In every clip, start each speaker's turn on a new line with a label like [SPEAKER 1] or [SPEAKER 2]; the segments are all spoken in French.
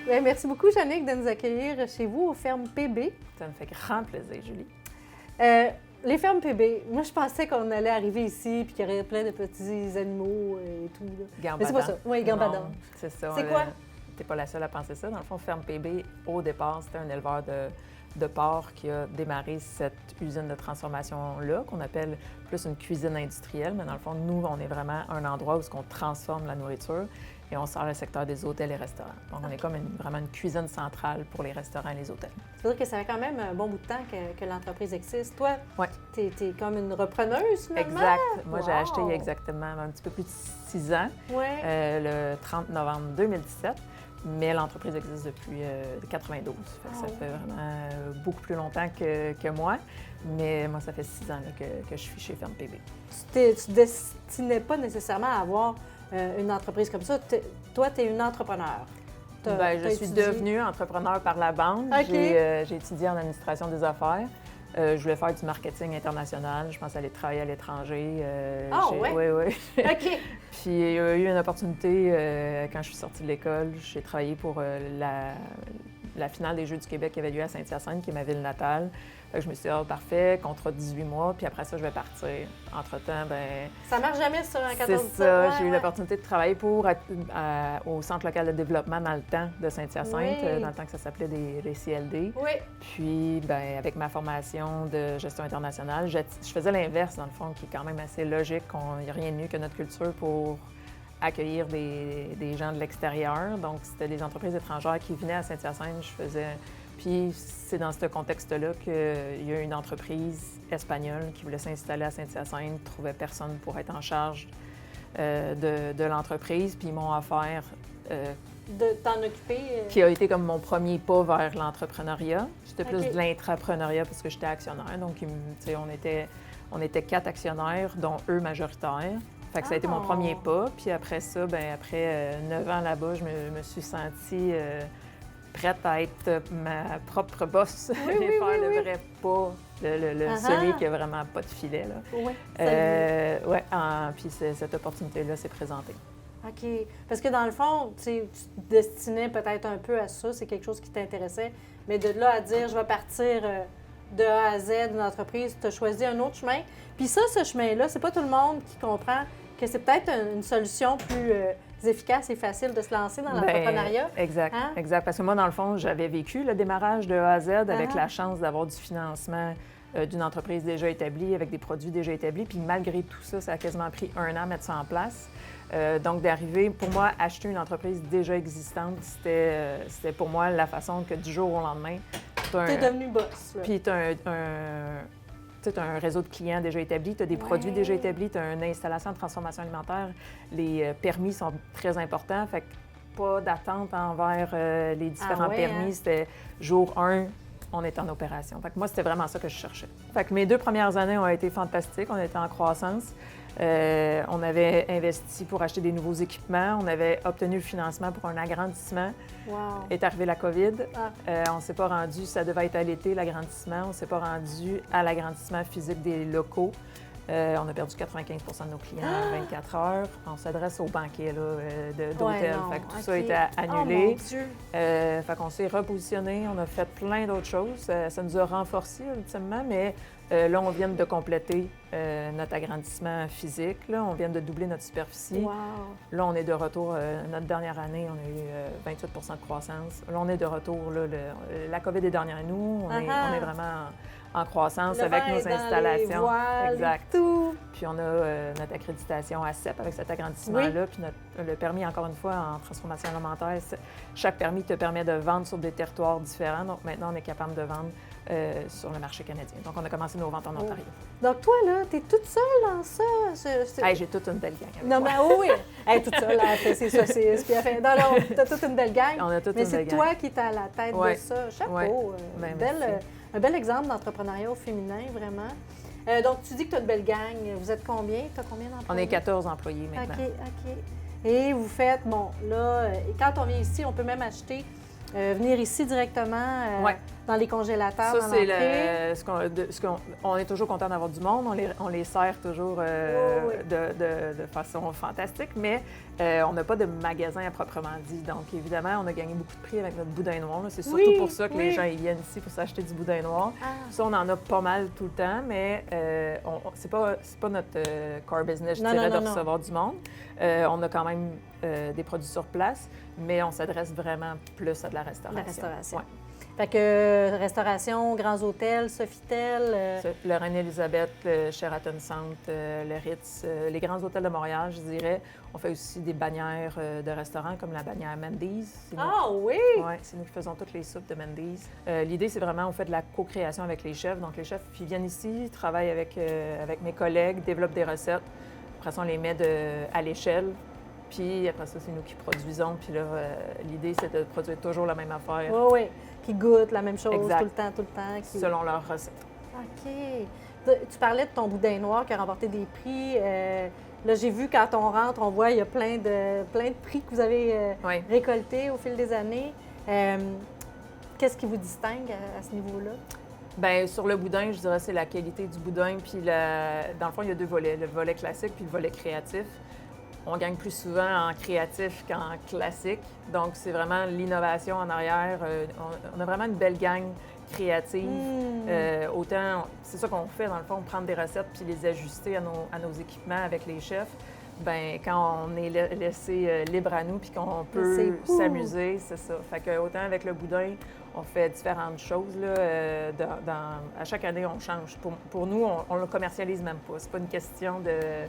[SPEAKER 1] Bien, merci beaucoup, Jannick, de nous accueillir chez vous aux fermes PB.
[SPEAKER 2] Ça me fait grand plaisir, Julie.
[SPEAKER 1] Les fermes PB, moi, je pensais qu'on allait arriver ici puis qu'il y aurait plein de petits animaux et tout. Là. Mais c'est pas ça. Oui, gambadans.
[SPEAKER 2] C'est ça.
[SPEAKER 1] C'est quoi?
[SPEAKER 2] T'es pas la seule à penser ça. Dans le fond, Ferme PB, au départ, c'était un éleveur de porc qui a démarré cette usine de transformation-là, qu'on appelle plus une cuisine industrielle. Mais dans le fond, nous, on est vraiment un endroit où on transforme la nourriture et on sert le secteur des hôtels et restaurants. Donc, on est comme vraiment une cuisine centrale pour les restaurants et les hôtels.
[SPEAKER 1] Ça veut dire que ça fait quand même un bon bout de temps que l'entreprise existe. Toi,
[SPEAKER 2] ouais.
[SPEAKER 1] tu es comme une repreneuse, finalement?
[SPEAKER 2] Exact. Moi, j'ai acheté il y a exactement un petit peu plus de 6 ans, le 30 novembre 2017. Mais l'entreprise existe depuis 92. Ça fait vraiment beaucoup plus longtemps que moi. Mais moi, ça fait 6 ans là, que je suis chez Ferme PB.
[SPEAKER 1] Tu ne destinais pas nécessairement à avoir une entreprise comme ça. Toi, tu es une entrepreneur.
[SPEAKER 2] Je suis devenue entrepreneur par la bande.
[SPEAKER 1] Okay.
[SPEAKER 2] J'ai étudié en administration des affaires. Je voulais faire du marketing international. Je pense aller travailler à l'étranger.
[SPEAKER 1] Oui?
[SPEAKER 2] Oui.
[SPEAKER 1] OK.
[SPEAKER 2] Puis il y a eu une opportunité quand je suis sortie de l'école. J'ai travaillé pour la finale des Jeux du Québec qui avait lieu à Saint-Hyacinthe, qui est ma ville natale. Fait que je me suis dit, parfait, contrat de 18 mois, puis après ça, je vais partir. Entre-temps,
[SPEAKER 1] ça marche jamais sur un 14-17?
[SPEAKER 2] C'est ça. J'ai eu l'opportunité de travailler au Centre local de développement dans le temps de Saint-Hyacinthe, dans le temps que ça s'appelait les CLD.
[SPEAKER 1] Oui.
[SPEAKER 2] Puis, avec ma formation de gestion internationale, je faisais l'inverse, dans le fond, qui est quand même assez logique. Il n'y a rien de mieux que notre culture pour accueillir des gens de l'extérieur. Donc, c'était des entreprises étrangères qui venaient à Saint-Hyacinthe. Puis c'est dans ce contexte-là qu'il y a une entreprise espagnole qui voulait s'installer à Saint-Hyacinthe, ne trouvait personne pour être en charge de l'entreprise, puis ils m'ont offert...
[SPEAKER 1] de t'en occuper?
[SPEAKER 2] Qui a été comme mon premier pas vers l'entrepreneuriat. J'étais plus de l'intrapreneuriat parce que j'étais actionnaire. Donc, on était 4 actionnaires, dont eux majoritaires. Fait que ça a été mon premier pas. Puis après ça, après 9 ans là-bas, je me suis sentie... prête à être ma propre boss et faire le vrai pas, celui qui n'a vraiment pas de filet. Puis cette opportunité-là s'est présentée.
[SPEAKER 1] OK. Parce que dans le fond, tu te destinais peut-être un peu à ça, c'est quelque chose qui t'intéressait, mais de là à dire, je vais partir de A à Z d'une entreprise, tu as choisi un autre chemin. Puis ça, ce chemin-là, c'est pas tout le monde qui comprend que c'est peut-être une solution plus... efficace et facile de se lancer dans l'entrepreneuriat.
[SPEAKER 2] Exact, exact. Parce que moi, dans le fond, j'avais vécu le démarrage de A à Z avec la chance d'avoir du financement d'une entreprise déjà établie, avec des produits déjà établis. Puis malgré tout ça, ça a quasiment pris 1 an à mettre ça en place. Donc d'arriver, pour moi, acheter une entreprise déjà existante, c'était pour moi la façon que du jour au lendemain...
[SPEAKER 1] Tu es devenu boss.
[SPEAKER 2] Puis tu as un réseau de clients déjà établi, tu as des produits déjà établis, tu as une installation de transformation alimentaire. Les permis sont très importants, fait que pas d'attente envers les différents permis. C'était jour 1, on est en opération. Fait que moi, c'était vraiment ça que je cherchais. Fait que mes 2 premières années ont été fantastiques, on était en croissance. On avait investi pour acheter des nouveaux équipements. On avait obtenu le financement pour un agrandissement.
[SPEAKER 1] Wow.
[SPEAKER 2] Est arrivé la COVID. On ne s'est pas rendu, ça devait être à l'été, l'agrandissement. On ne s'est pas rendu à l'agrandissement physique des locaux. On a perdu 95 de nos clients en 24 heures. On s'adresse aux banquiers d'hôtels. Fait que tout ça a été annulé.
[SPEAKER 1] Oh, mon Dieu.
[SPEAKER 2] Fait qu'on s'est repositionné. On a fait plein d'autres choses. Ça nous a renforcés ultimement, mais là, on vient de compléter notre agrandissement physique. Là. On vient de doubler notre superficie.
[SPEAKER 1] Wow.
[SPEAKER 2] Là, on est de retour. Notre dernière année, on a eu 28 de croissance. Là, on est de retour. Là, la COVID est derrière nous. On est vraiment en croissance avec nos installations.
[SPEAKER 1] Les voiles,
[SPEAKER 2] exact.
[SPEAKER 1] Tout.
[SPEAKER 2] Puis on a notre accréditation ACEP avec cet agrandissement-là. Puis le permis, encore une fois, en transformation alimentaire, chaque permis te permet de vendre sur des territoires différents. Donc maintenant, on est capable de vendre sur le marché canadien. Donc on a commencé nos ventes en Ontario.
[SPEAKER 1] Donc toi, là, tu es toute seule dans ça?
[SPEAKER 2] J'ai toute une belle gang avec
[SPEAKER 1] non,
[SPEAKER 2] moi.
[SPEAKER 1] mais oui! Hey, toute seule, c'est ça, c'est bien fait. Non, tu as toute une belle gang.
[SPEAKER 2] On a toute
[SPEAKER 1] mais
[SPEAKER 2] une
[SPEAKER 1] c'est
[SPEAKER 2] belle
[SPEAKER 1] toi
[SPEAKER 2] gang.
[SPEAKER 1] qui es à la tête de ça. Chapeau! Un bel exemple d'entrepreneuriat au féminin, vraiment. Donc, tu dis que tu as une belle gang. Vous êtes combien? Tu as combien d'employés?
[SPEAKER 2] On est 14 employés maintenant.
[SPEAKER 1] OK. Et vous faites, quand on vient ici, on peut même acheter, venir ici directement dans les congélateurs.
[SPEAKER 2] Ça, c'est on est toujours content d'avoir du monde. On les sert toujours de façon fantastique, mais On n'a pas de magasin à proprement dit. Donc, évidemment, on a gagné beaucoup de prix avec notre boudin noir. C'est surtout
[SPEAKER 1] Oui,
[SPEAKER 2] pour ça que
[SPEAKER 1] oui.
[SPEAKER 2] les gens ils viennent ici pour s'acheter du boudin noir.
[SPEAKER 1] Ah.
[SPEAKER 2] Ça, on en a pas mal tout le temps, mais c'est pas notre core business, je dirais, de recevoir du monde. On a quand même des produits sur place, mais on s'adresse vraiment plus à de la restauration.
[SPEAKER 1] La restauration.
[SPEAKER 2] Ouais.
[SPEAKER 1] Fait que restauration, grands hôtels, Sofitel.
[SPEAKER 2] Le Reine-Élisabeth, le Sheraton Centre, le Ritz, les grands hôtels de Montréal, je dirais. On fait aussi des bannières de restaurants comme la bannière Mendy's.
[SPEAKER 1] Ah oui!
[SPEAKER 2] Oui, c'est nous qui faisons toutes les soupes de Mendy's. L'idée, c'est vraiment, on fait de la co-création avec les chefs. Donc, les chefs, ils viennent ici, travaillent avec mes collègues, développent des recettes. Après ça, on les met à l'échelle. Puis après ça, c'est nous qui produisons. Puis là, l'idée, c'est de produire toujours la même affaire.
[SPEAKER 1] Oui, oui. Qui goûtent la même chose
[SPEAKER 2] exact.
[SPEAKER 1] tout le temps.
[SPEAKER 2] Selon leur recette.
[SPEAKER 1] OK. Tu parlais de ton boudin noir qui a remporté des prix. Là, j'ai vu quand on rentre, on voit il y a plein de prix que vous avez récoltés au fil des années. Qu'est-ce qui vous distingue à ce niveau-là?
[SPEAKER 2] Bien, sur le boudin, je dirais c'est la qualité du boudin. Puis, dans le fond, il y a deux volets, le volet classique puis le volet créatif. On gagne plus souvent en créatif qu'en classique. Donc, c'est vraiment l'innovation en arrière. On a vraiment une belle gang créative. Autant, c'est ça qu'on fait, dans le fond, prendre des recettes puis les ajuster à nos équipements avec les chefs. Bien, quand on est laissé libre à nous puis qu'on peut s'amuser, c'est ça. Fait que autant avec le boudin, on fait différentes choses. Là, à chaque année, on change. Pour nous, on le commercialise même pas. C'est pas une question de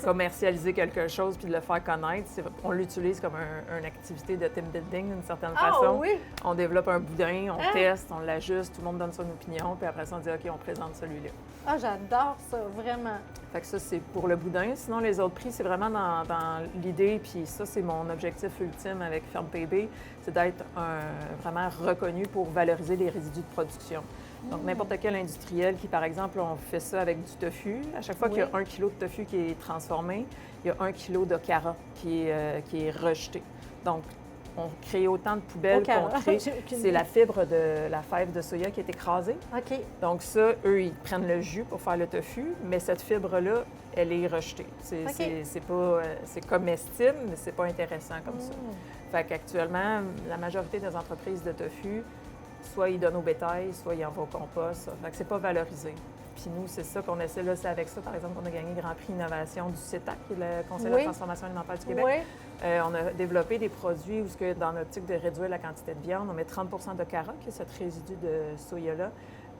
[SPEAKER 2] commercialiser quelque chose puis de le faire connaître. On l'utilise comme une activité de team building d'une certaine façon.
[SPEAKER 1] Oui?
[SPEAKER 2] On développe un boudin, on teste, on l'ajuste, tout le monde donne son opinion, puis après ça, on dit OK, on présente celui-là.
[SPEAKER 1] Ah, j'adore ça, vraiment.
[SPEAKER 2] Fait que ça, c'est pour le boudin. Sinon, les autres prix, c'est vraiment dans l'idée, puis ça, c'est mon objectif ultime avec Ferme PB, c'est d'être vraiment reconnu pour valoriser les résidus de production. Donc, n'importe quel industriel qui, par exemple, on fait ça avec du tofu. À chaque fois qu'il y a 1 kilo de tofu qui est transformé, il y a 1 kilo de carotte qui est rejeté. Donc, on crée autant de poubelles qu'on crée. C'est la fibre de la fève de soya qui est écrasée.
[SPEAKER 1] OK.
[SPEAKER 2] Donc ça, eux, ils prennent le jus pour faire le tofu, mais cette fibre-là, elle est rejetée. C'est comestible, mais c'est pas intéressant comme ça. Fait qu'actuellement, la majorité des entreprises de tofu, soit ils donnent au bétail, soit ils envoient au compost. Fait que c'est pas valorisé. Puis nous, c'est ça qu'on essaie. Là, c'est avec ça, par exemple, qu'on a gagné le Grand Prix Innovation du CETAC, qui est le Conseil de la transformation alimentaire du Québec. On a développé des produits où, dans l'optique de réduire la quantité de viande, on met 30 de carotte, qui est cette résidu de soya-là,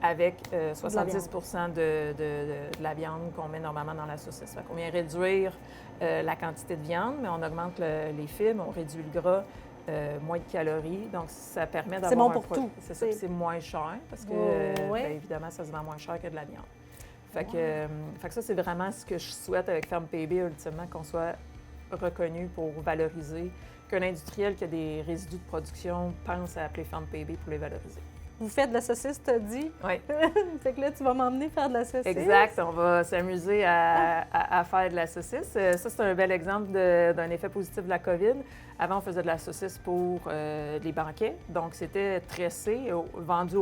[SPEAKER 2] avec 70 de la viande qu'on met normalement dans la saucisse. Fait qu'on vient réduire la quantité de viande, mais on augmente les fibres, on réduit le gras. Moins de calories, donc ça permet d'avoir
[SPEAKER 1] c'est bon pour tout.
[SPEAKER 2] C'est ça, c'est moins cher parce que, bien évidemment, ça se vend moins cher que de la viande. Fait que ça, c'est vraiment ce que je souhaite avec Ferme PB, ultimement, qu'on soit reconnu pour valoriser, qu'un industriel qui a des résidus de production pense à appeler Ferme PB pour les valoriser.
[SPEAKER 1] Vous faites de la saucisse, t'as dit?
[SPEAKER 2] Oui.
[SPEAKER 1] Fait que là, tu vas m'emmener faire de la saucisse.
[SPEAKER 2] Exact. On va s'amuser à faire de la saucisse. Ça, c'est un bel exemple d'un effet positif de la COVID. Avant, on faisait de la saucisse pour les banquets. Donc, c'était tressé, vendu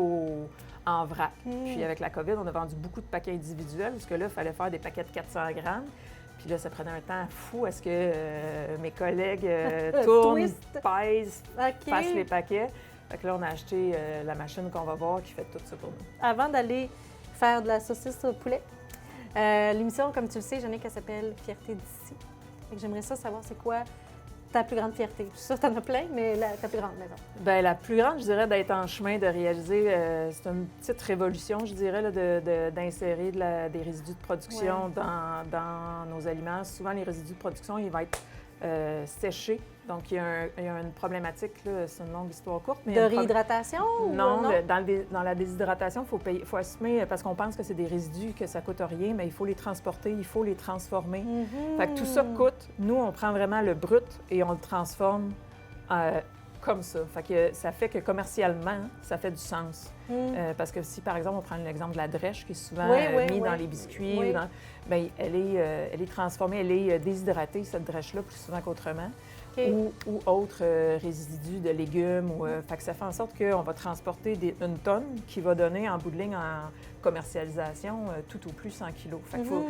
[SPEAKER 2] en vrac. Puis, avec la COVID, on a vendu beaucoup de paquets individuels parce que là, il fallait faire des paquets de 400 grammes. Puis là, ça prenait un temps fou à ce que mes collègues tournent, pèsent, fassent les paquets. Fait que là, on a acheté la machine qu'on va voir qui fait tout ça pour nous. Avant
[SPEAKER 1] d'aller faire de la saucisse au poulet, l'émission, comme tu le sais, Jannick, elle s'appelle Fierté d'ici. J'aimerais ça savoir c'est quoi ta plus grande fierté. Je suis sûre que tu en as plein, mais ta plus grande, maison.
[SPEAKER 2] Bien, la plus grande, je dirais, d'être en chemin de réaliser, c'est une petite révolution, je dirais, là, d'insérer des résidus de production dans nos aliments. Souvent, les résidus de production, ils vont être séchés. Donc, il y a une problématique, là, c'est une longue histoire courte. Mais
[SPEAKER 1] de réhydratation?
[SPEAKER 2] Non, dans la déshydratation, il faut assumer, parce qu'on pense que c'est des résidus, que ça coûte rien, mais il faut les transporter, il faut les transformer. Fait que tout ça coûte. Nous, on prend vraiment le brut et on le transforme comme ça. Ça fait que commercialement, ça fait du sens. Parce que si, par exemple, on prend l'exemple de la drèche, qui est souvent mise dans les biscuits, bien, elle est transformée, elle est déshydratée, cette drèche-là, plus souvent qu'autrement.
[SPEAKER 1] OK.
[SPEAKER 2] ou autres résidus de légumes. Fait que ça fait en sorte qu'on va transporter une tonne qui va donner en bout de ligne en commercialisation tout au plus 100 kilos. Fait qu'il faut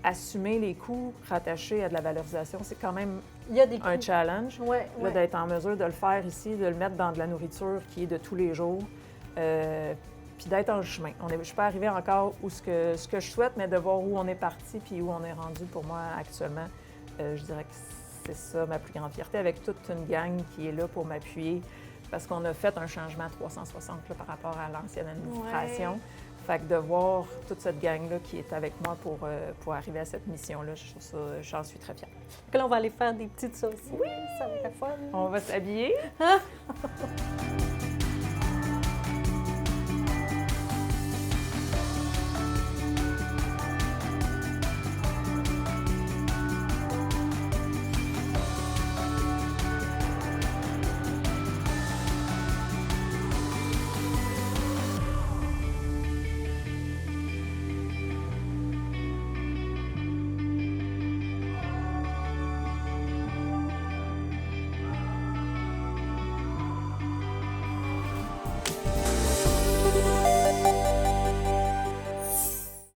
[SPEAKER 2] assumer les coûts rattachés à de la valorisation. C'est quand même
[SPEAKER 1] Il y a des
[SPEAKER 2] un
[SPEAKER 1] coûts.
[SPEAKER 2] challenge
[SPEAKER 1] Ouais,
[SPEAKER 2] là,
[SPEAKER 1] ouais.
[SPEAKER 2] d'être en mesure de le faire ici, de le mettre dans de la nourriture qui est de tous les jours. Puis d'être en chemin. Je ne suis pas arrivée encore où ce que je souhaite, mais de voir où on est parti puis où on est rendu pour moi actuellement, je dirais que c'est ça ma plus grande fierté, avec toute une gang qui est là pour m'appuyer, parce qu'on a fait un changement à 360 là, par rapport à l'ancienne administration.
[SPEAKER 1] Ouais.
[SPEAKER 2] Fait que de voir toute cette gang-là qui est avec moi pour arriver à cette mission-là, je trouve ça, j'en suis très fière.
[SPEAKER 1] Donc là, on va aller faire des petites saucisses. Oui! Ça va être fun.
[SPEAKER 2] On va s'habiller.